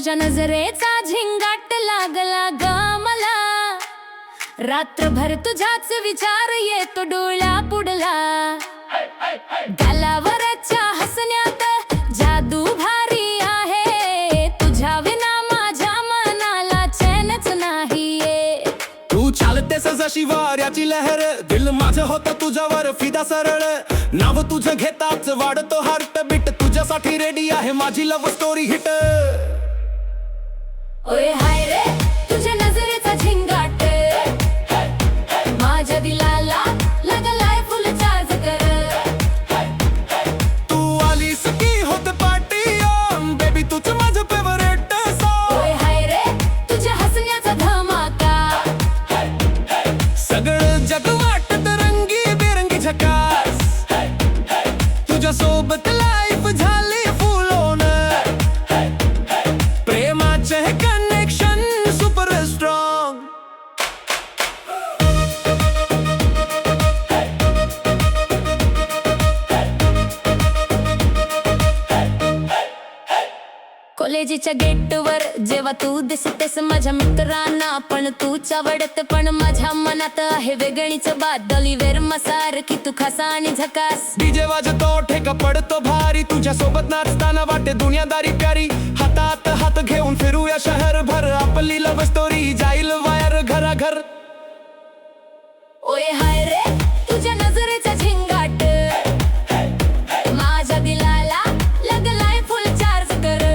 तुझ्या नजरेचा झिंगाट लागला ग मला, रात्रभर तुझाच विचार येतो डोळ्या पुढला। गालावरच्या हसण्यात जादू भारी आहे, तुझ्या विना माझ्या मनाला चैनच नाहीये। तू चालतेस जशी वाऱ्याची लहर, दिल माझं होतं तुझ्यावर फिदा सरळ। नाव तुझं घेताच वाढतो हार्ट बीट, तुझ्यासाठी रेडी आहे माझी लव्ह स्टोरी हिट। ओय हाय रे तुझ्या नजरेचा झिंगाट, माझ्या दिलाला लागलाय फुल चार्ज कर। तू आलीस की होत पार्टी ऑन, बेबी तुझं माझं फेवरेट सॉन्ग। ओय हाय रे तुझ्या हसण्याचा धमाका, सगळं जग वाटत रंगी बेरंगी झकास, तुझ्या सोबत लाईफ झाली फुल ऑन। प्रेमाचे कनेक्शन सुपर स्ट्रॉंग। कॉलेजीच्या गेटवर जेव्हा तू दिसतेस माझ्या मित्रांना, पण तूच आवडत पण माझ्या मनात आहे वेगळीच बात। डॉलिवेर मसार की तू खासा आणि झकास, डीजे वाजतो ठेका पडतो भारी, तुझ्या सोबत नाचताना वाटे दुनियादारी प्यारी। हातात हात घेऊन फिरूया शहरभर, आपली लव्ह स्टोरी जाईल वायर घराघर। ओय हाय रे तुझ्या नजरेचा झिंगाट, माझ्या दिलाला लागलाय फुल चार्ज कर।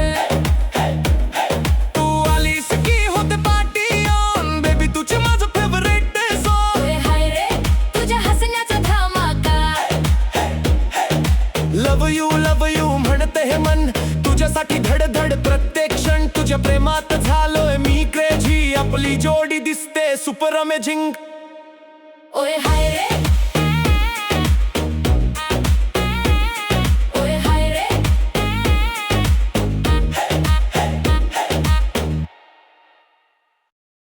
तू आलीस की होते पार्टी ऑन, बेबी तुझे माझं फेवरेट सॉन्ग। ओय हाय रे तुझ्या हसण्याचा धमाका, लव यू म्हणते हे मन, तुझ्यासाठी धडधड प्रत्येक क्षण। तुझ्या प्रेमात झालोय मी क्रेझी, आपली जोडी दिसते सुपर अमेझिंग। ओय हाय रे